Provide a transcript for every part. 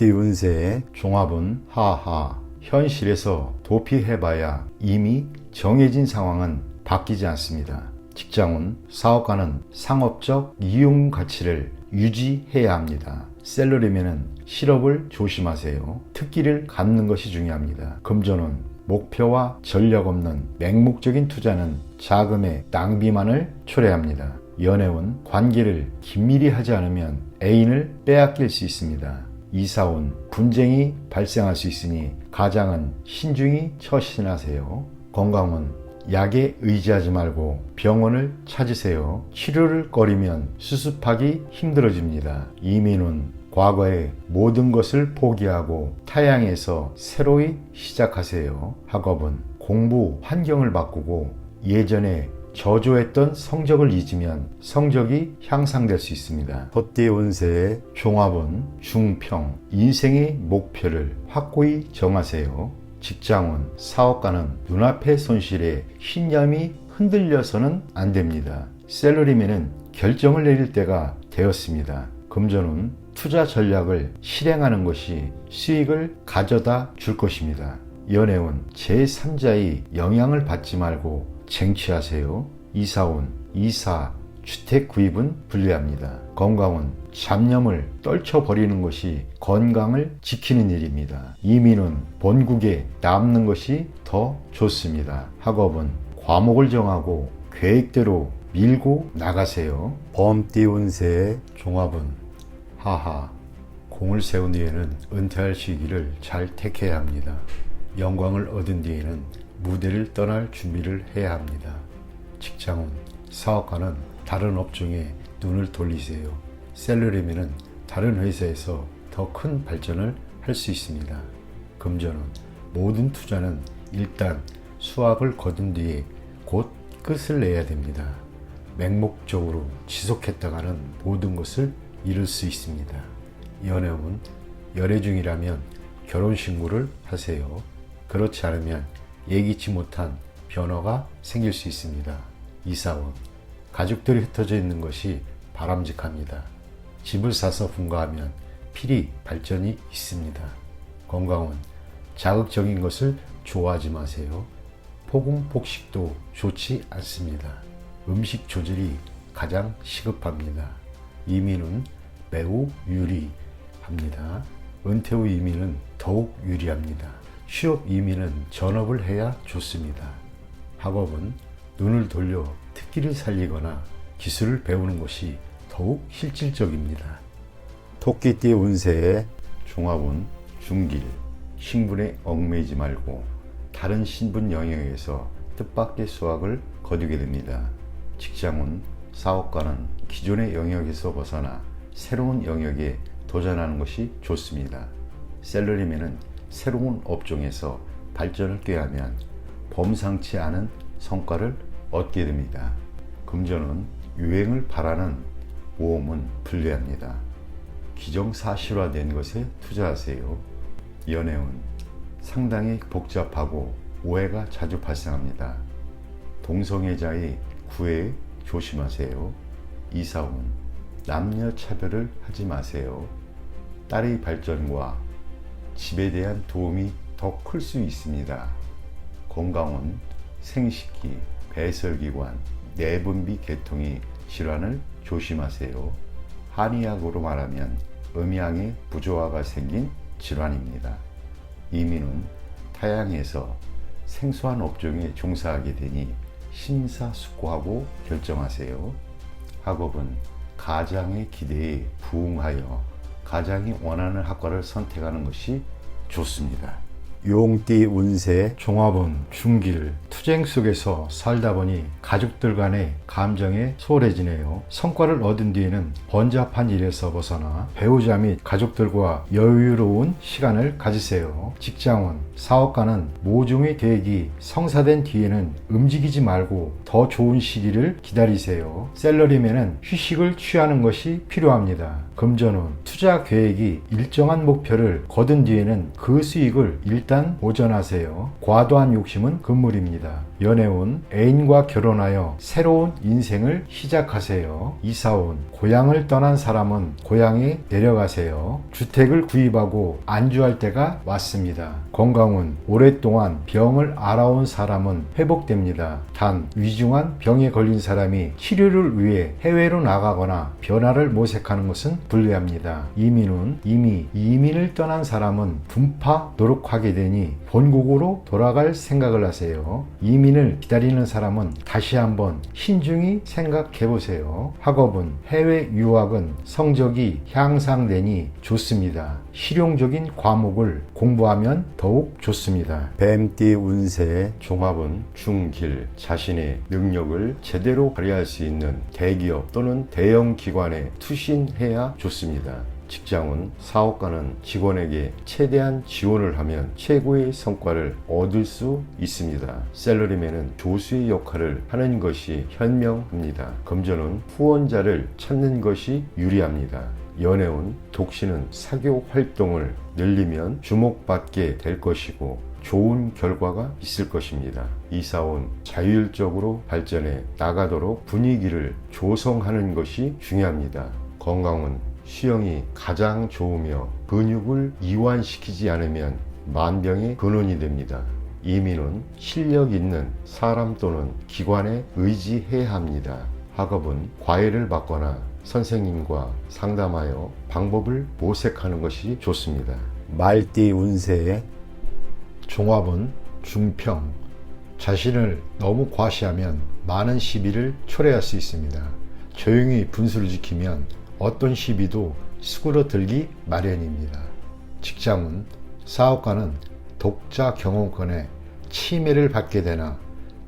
범띠 운세의 종합은 하하. 현실에서 도피해봐야 이미 정해진 상황은 바뀌지 않습니다. 직장운, 사업가는 상업적 이용 가치를 유지해야 합니다. 셀러리맨은 실업을 조심하세요. 특기를 갖는 것이 중요합니다. 금전운, 목표와 전략 없는 맹목적인 투자는 자금의 낭비만을 초래합니다. 연애운, 관계를 긴밀히 하지 않으면 애인을 빼앗길 수 있습니다. 이사운, 분쟁이 발생할 수 있으니 가장은 신중히 처신하세요. 건강운, 약에 의지하지 말고 병원을 찾으세요. 치료를 꺼리면 수습하기 힘들어집니다. 이민운, 과거의 모든 것을 포기하고 타향에서 새로이 시작하세요. 학업은 공부 환경을 바꾸고 예전에 저조했던 성적을 잊으면 성적이 향상될 수 있습니다. 헛띠 운세의 종합은 중평, 인생의 목표를 확고히 정하세요. 직장운, 사업가는 눈앞의 손실에 신념이 흔들려서는 안 됩니다. 셀러리맨은 결정을 내릴 때가 되었습니다. 금전운, 투자 전략을 실행하는 것이 수익을 가져다 줄 것입니다. 연애운, 제3자의 영향을 받지 말고 쟁취하세요. 이사운, 이사, 주택 구입은 불리합니다. 건강운, 잡념을 떨쳐버리는 것이 건강을 지키는 일입니다. 이민은 본국에 남는 것이 더 좋습니다. 학업은 과목을 정하고 계획대로 밀고 나가세요. 범띠 운세의 종합은 하하. 공을 세운 뒤에는 은퇴할 시기를 잘 택해야 합니다. 영광을 얻은 뒤에는 무대를 떠날 준비를 해야 합니다. 직장운, 사업가는 다른 업종에 눈을 돌리세요. 셀러리맨은 다른 회사에서 더 큰 발전을 할 수 있습니다. 금전운, 모든 투자는 일단 수확을 거둔 뒤에 곧 끝을 내야 됩니다. 맹목적으로 지속했다가는 모든 것을 잃을 수 있습니다. 연애운, 열애 중이라면 결혼신고를 하세요. 그렇지 않으면 예기치 못한 변화가 생길 수 있습니다. 이사운, 가족들이 흩어져 있는 것이 바람직합니다. 집을 사서 분가하면 필히 발전이 있습니다. 건강운, 자극적인 것을 좋아하지 마세요. 폭음 폭식도 좋지 않습니다. 음식 조절이 가장 시급합니다. 이민은 매우 유리합니다. 은퇴 후 이민은 더욱 유리합니다. 취업 이민은 전업을 해야 좋습니다. 학업은 눈을 돌려 특기를 살리거나 기술을 배우는 것이 더욱 실질적입니다. 토끼띠 운세의 종합운, 중길, 신분에 얽매이지 말고 다른 신분 영역에서 뜻밖의 수확을 거두게 됩니다. 직장운, 사업가는 기존의 영역에서 벗어나 새로운 영역에 도전하는 것이 좋습니다. 셀러리맨은 새로운 업종에서 발전을 꾀하면 범상치 않은 성과를 얻게 됩니다. 금전은 유행을 바라는 모험은 불리합니다. 기정사실화된 것에 투자하세요. 연애운, 상당히 복잡하고 오해가 자주 발생합니다. 동성애자의 구애에 조심하세요. 이사운, 남녀 차별을 하지 마세요. 딸의 발전과 집에 대한 도움이 더 클 수 있습니다. 건강운, 생식기, 배설기관, 내분비 계통의 질환을 조심하세요. 한의학으로 말하면 음양의 부조화가 생긴 질환입니다. 이민은 타향에서 생소한 업종에 종사하게 되니 심사숙고하고 결정하세요. 학업은 가장의 기대에 부응하여 가장이 원하는 학과를 선택하는 것이 좋습니다. 용띠 운세 종합운, 중길, 투쟁 속에서 살다 보니 가족들 간의 감정에 소홀해지네요. 성과를 얻은 뒤에는 번잡한 일에서 벗어나 배우자 및 가족들과 여유로운 시간을 가지세요. 직장운, 사업가는 모종의 계획이 성사된 뒤에는 움직이지 말고 더 좋은 시기를 기다리세요. 셀러리맨은 휴식을 취하는 것이 필요합니다. 금전운, 투자 계획이 일정한 목표를 거둔 뒤에는 그 수익을 일단 보전하세요. 과도한 욕심은 금물입니다. 연애운 애인과 결혼하여 새로운 인생을 시작하세요. 이사온 고향을 떠난 사람은 고향에 내려가세요. 주택을 구입하고 안주할 때가 왔습니다. 건강운 오랫동안 병을 앓아온 사람은 회복됩니다. 단 위중한 병에 걸린 사람이 치료를 위해 해외로 나가거나 변화를 모색하는 것은 불리합니다. 이민운 이미 이민을 떠난 사람은 분파 노력하게 되니 본국으로 돌아갈 생각을 하세요. 이민을 기다리는 사람은 다시 한번 신중히 생각해 보세요. 학업은 해외 유학은 성적이 향상되니 좋습니다. 실용적인 과목을 공부하면 더욱 좋습니다. 뱀띠 운세의 종합은 중길, 자신의 능력을 제대로 발휘할 수 있는 대기업 또는 대형 기관에 투신해야 좋습니다. 직장은 사업가는 직원에게 최대한 지원을 하면 최고의 성과를 얻을 수 있습니다. 셀러리맨은 조수의 역할을 하는 것이 현명합니다. 금전은 후원자를 찾는 것이 유리합니다. 연애운 독신은 사교 활동을 늘리면 주목받게 될 것이고 좋은 결과가 있을 것입니다. 이사온 자율적으로 발전해 나가도록 분위기를 조성하는 것이 중요합니다. 건강은 수영이 가장 좋으며 근육을 이완시키지 않으면 만병의 근원이 됩니다. 이민은 실력 있는 사람 또는 기관에 의지해야 합니다. 학업은 과외를 받거나 선생님과 상담하여 방법을 모색하는 것이 좋습니다. 말띠 운세의 종합은 중평. 자신을 너무 과시하면 많은 시비를 초래할 수 있습니다. 조용히 분수를 지키면 어떤 시비도 수그러들기 마련입니다. 직장은 사업가는 독자 경영권에 침해를 받게 되나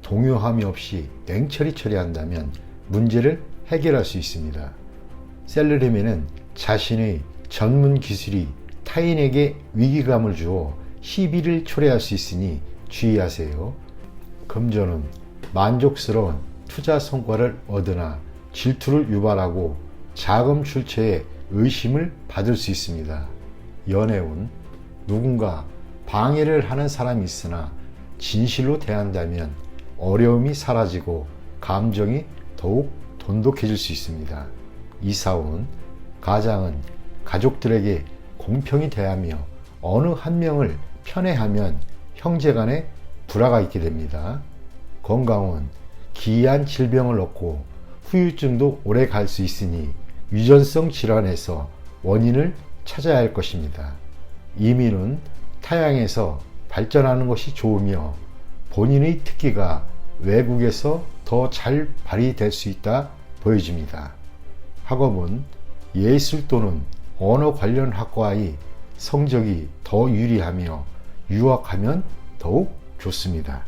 동요함이 없이 냉철히 처리한다면 문제를 해결할 수 있습니다. 셀러리맨은 자신의 전문 기술이 타인에게 위기감을 주어 시비를 초래할 수 있으니 주의하세요. 금전은 만족스러운 투자 성과를 얻으나 질투를 유발하고 자금 출처에 의심을 받을 수 있습니다. 연애운 누군가 방해를 하는 사람이 있으나 진실로 대한다면 어려움이 사라지고 감정이 더욱 돈독해질 수 있습니다. 이사운 가장은 가족들에게 공평히 대하며 어느 한 명을 편애하면 형제간에 불화가 있게 됩니다. 건강은 기이한 질병을 얻고 후유증도 오래 갈 수 있으니 유전성 질환에서 원인을 찾아야 할 것입니다. 이민은 타향에서 발전하는 것이 좋으며 본인의 특기가 외국에서 더 잘 발휘될 수 있다 보여집니다. 학업은 예술 또는 언어 관련 학과의 성적이 더 유리하며 유학하면 더욱 좋습니다.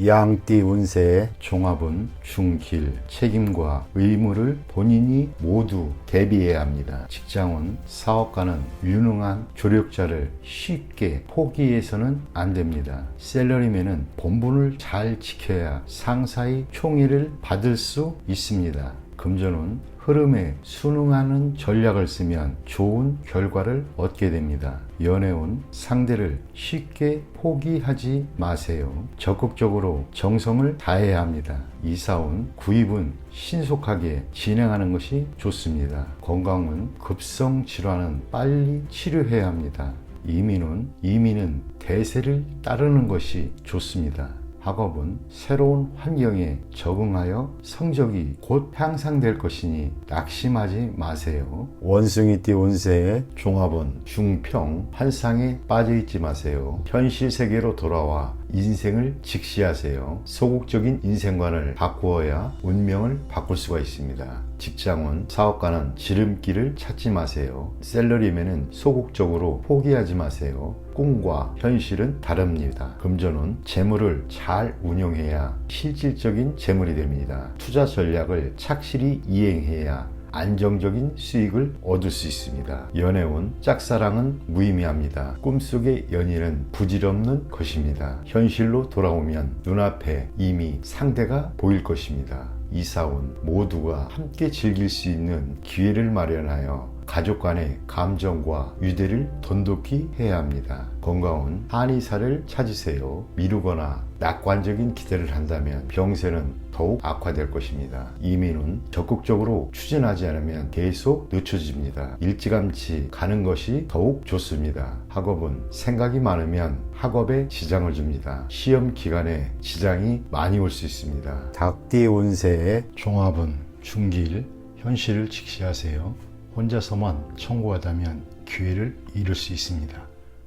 양띠 운세의 종합은 중길, 책임과 의무를 본인이 모두 대비해야 합니다. 직장은 사업가는 유능한 조력자를 쉽게 포기해서는 안 됩니다. 셀러리맨은 본분을 잘 지켜야 상사의 총애를 받을 수 있습니다. 금전은 흐름에 순응하는 전략을 쓰면 좋은 결과를 얻게 됩니다. 연애운 상대를 쉽게 포기하지 마세요. 적극적으로 정성을 다해야 합니다. 이사운 구입은 신속하게 진행하는 것이 좋습니다. 건강은 급성 질환은 빨리 치료해야 합니다. 이민은 대세를 따르는 것이 좋습니다. 학업은 새로운 환경에 적응하여 성적이 곧 향상될 것이니 낙심하지 마세요. 원숭이띠 운세의 종합은 중평, 환상에 빠져있지 마세요. 현실 세계로 돌아와 인생을 직시하세요. 소극적인 인생관을 바꾸어야 운명을 바꿀 수가 있습니다. 직장은 사업가는 지름길을 찾지 마세요. 셀러리맨은 소극적으로 포기하지 마세요. 꿈과 현실은 다릅니다. 금전은 재물을 잘 운용해야 실질적인 재물이 됩니다. 투자 전략을 착실히 이행해야 안정적인 수익을 얻을 수 있습니다. 연애운 짝사랑은 무의미합니다. 꿈속의 연인은 부질없는 것입니다. 현실로 돌아오면 눈앞에 이미 상대가 보일 것입니다. 이사온 모두가 함께 즐길 수 있는 기회를 마련하여 가족 간의 감정과 유대를 돈독히 해야 합니다. 건강은 한의사를 찾으세요. 미루거나 낙관적인 기대를 한다면 병세는 더욱 악화될 것입니다. 이민은 적극적으로 추진하지 않으면 계속 늦춰집니다. 일찌감치 가는 것이 더욱 좋습니다. 학업은 생각이 많으면 학업에 지장을 줍니다. 시험 기간에 지장이 많이 올 수 있습니다. 닭띠 운세의 종합은 중길, 현실을 직시하세요. 혼자서만 청구하다면 기회를 잃을 수 있습니다.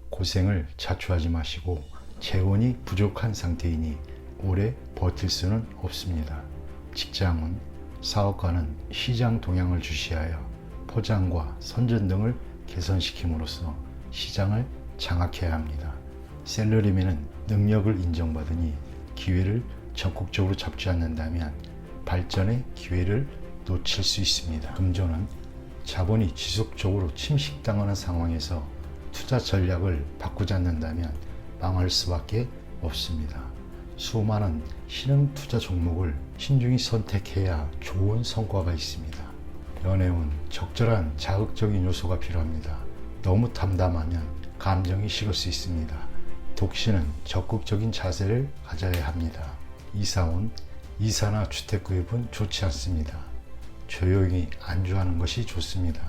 고생을 자초하지 마시고 재원이 부족한 상태이니 오래 버틸 수는 없습니다. 직장은 사업가는 시장 동향을 주시하여 포장과 선전 등을 개선시킴으로써 시장을 장악해야 합니다. 셀러리맨은 능력을 인정받으니 기회를 적극적으로 잡지 않는다면 발전의 기회를 놓칠 수 있습니다. 금전은 자본이 지속적으로 침식당하는 상황에서 투자 전략을 바꾸지 않는다면 망할 수밖에 없습니다. 수많은 신흥 투자 종목을 신중히 선택해야 좋은 성과가 있습니다. 연애운 적절한 자극적인 요소가 필요합니다. 너무 담담하면 감정이 식을 수 있습니다. 독신은 적극적인 자세를 가져야 합니다. 이사운 이사나 주택 구입은 좋지 않습니다. 조용히 안주하는 것이 좋습니다.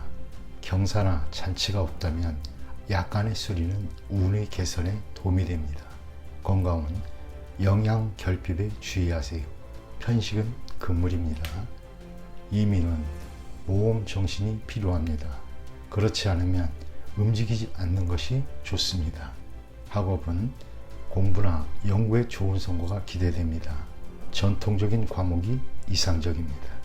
경사나 잔치가 없다면 약간의 수리는 운의 개선에 도움이 됩니다. 건강은 영양 결핍에 주의하세요. 편식은 금물입니다. 이민은 모험 정신이 필요합니다. 그렇지 않으면 움직이지 않는 것이 좋습니다. 학업은 공부나 연구에 좋은 성과가 기대됩니다. 전통적인 과목이 이상적입니다.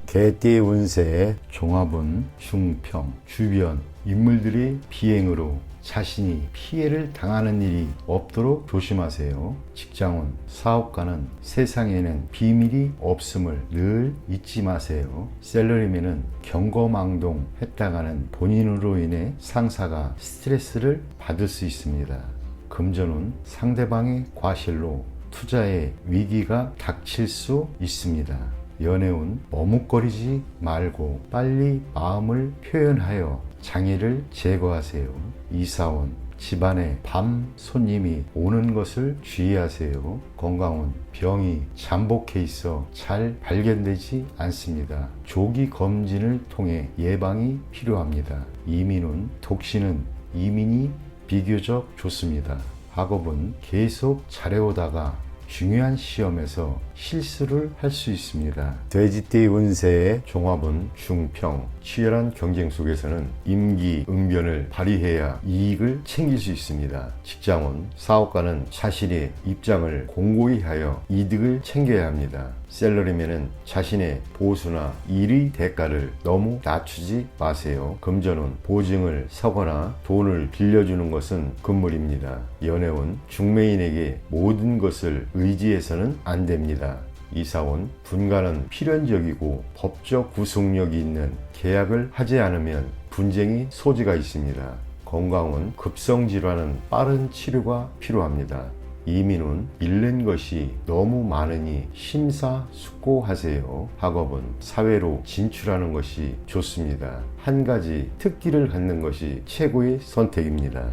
개띠 운세의 종합은 중평, 주변 인물들의 비행으로 자신이 피해를 당하는 일이 없도록 조심하세요. 직장은 사업가는 세상에는 비밀이 없음을 늘 잊지 마세요. 셀러리맨은 경거망동했다가는 본인으로 인해 상사가 스트레스를 받을 수 있습니다. 금전은 상대방의 과실로 투자에 위기가 닥칠 수 있습니다. 연애운 머뭇거리지 말고 빨리 마음을 표현하여 장애를 제거하세요. 이사원 집안에 밤 손님이 오는 것을 주의하세요. 건강은 병이 잠복해 있어 잘 발견되지 않습니다. 조기 검진을 통해 예방이 필요합니다. 이민은 독신은 이민이 비교적 좋습니다. 학업은 계속 잘해오다가 중요한 시험에서 실수를 할 수 있습니다. 돼지띠 운세의 종합은 중평, 치열한 경쟁 속에서는 임기응변을 발휘해야 이익을 챙길 수 있습니다. 직장은 사업가는 자신의 입장을 공고히 하여 이득을 챙겨야 합니다. 셀러리맨은 자신의 보수나 일의 대가를 너무 낮추지 마세요. 금전은 보증을 서거나 돈을 빌려주는 것은 금물입니다. 연애운 중매인에게 모든 것을 의지해서는 안 됩니다. 이사원 분가는 필연적이고 법적 구속력이 있는 계약을 하지 않으면 분쟁이 소지가 있습니다. 건강은 급성질환은 빠른 치료가 필요합니다. 이민은 잃는 것이 너무 많으니 심사숙고하세요. 학업은 사회로 진출하는 것이 좋습니다. 한 가지 특기를 갖는 것이 최고의 선택입니다.